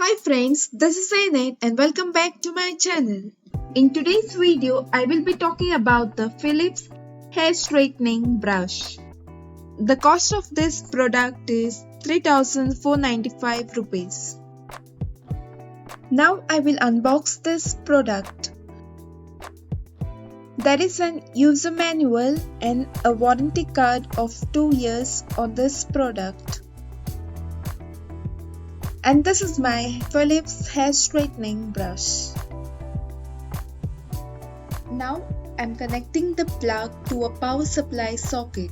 Hi friends, this is Ainet and welcome back to my channel. In today's video, I will be talking about the Philips hair straightening brush. The cost of this product is 3495 rupees. Now I will unbox this product. There is an user manual and a warranty card of 2 years on this product. And this is my Philips hair straightening brush. Now I'm connecting the plug to a power supply socket.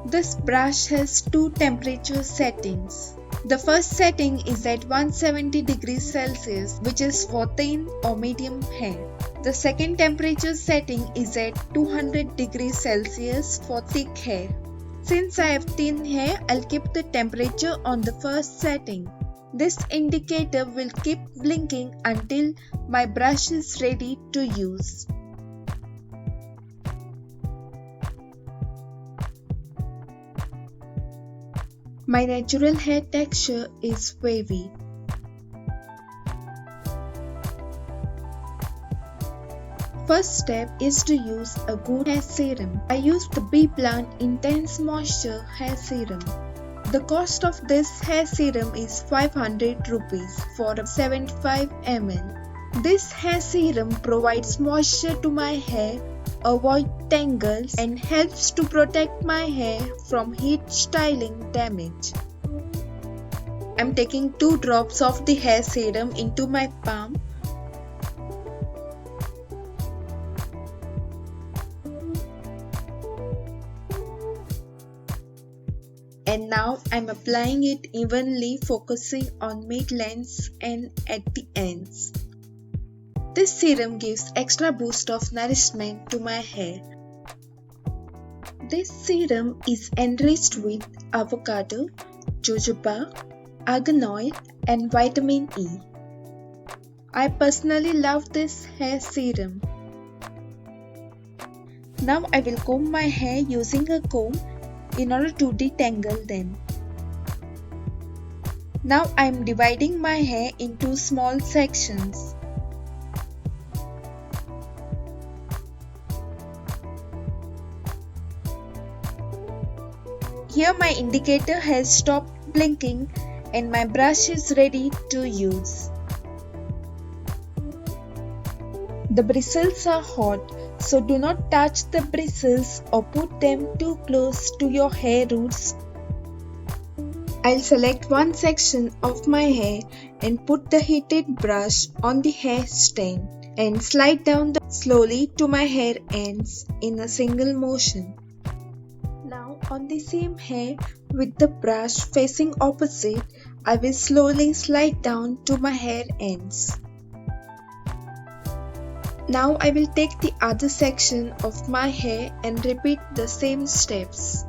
This brush has two temperature settings. The first setting is at 170 degrees Celsius, which is for thin or medium hair. The second temperature setting is at 200 degrees Celsius for thick hair. Since I have thin hair, I'll keep the temperature on the first setting. This indicator will keep blinking until my brush is ready to use. My natural hair texture is wavy. First step is to use a good hair serum. I used the BBLUNT Intense Moisture Hair Serum. The cost of this hair serum is 500 rupees for a 75 ml. This hair serum provides moisture to my hair, avoids tangles and helps to protect my hair from heat styling damage. I'm taking 2 drops of the hair serum into my palm. And now I'm applying it evenly, focusing on mid-lengths and at the ends. This serum gives extra boost of nourishment to my hair. This serum is enriched with avocado, jojoba, argan oil and vitamin E. I personally love this hair serum. Now I will comb my hair using a comb in order to detangle them. Now I am dividing my hair into small sections. Here my indicator has stopped blinking and my brush is ready to use. The bristles are hot, so do not touch the bristles or put them too close to your hair roots. I'll select one section of my hair and put the heated brush on the hair stem and slide down slowly to my hair ends in a single motion. Now on the same hair with the brush facing opposite, I will slowly slide down to my hair ends. Now I will take the other section of my hair and repeat the same steps.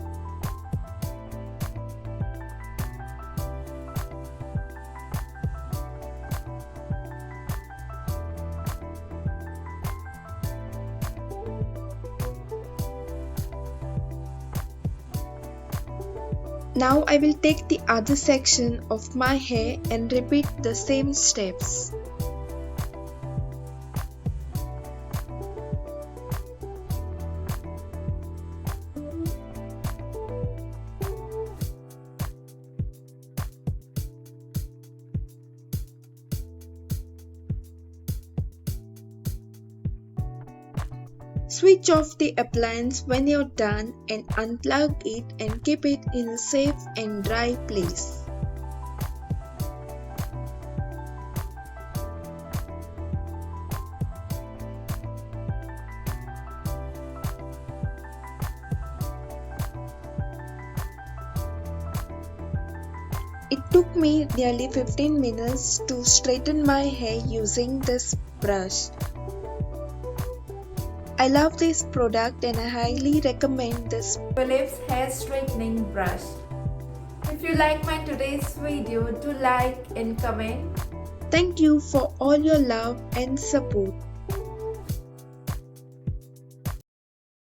Now I will take the other section of my hair and repeat the same steps. Switch off the appliance when you're done and unplug it and keep it in a safe and dry place. It took me nearly 15 minutes to straighten my hair using this brush. I love this product and I highly recommend this Philips hair straightening brush. If you like my today's video, do like and comment. Thank you for all your love and support.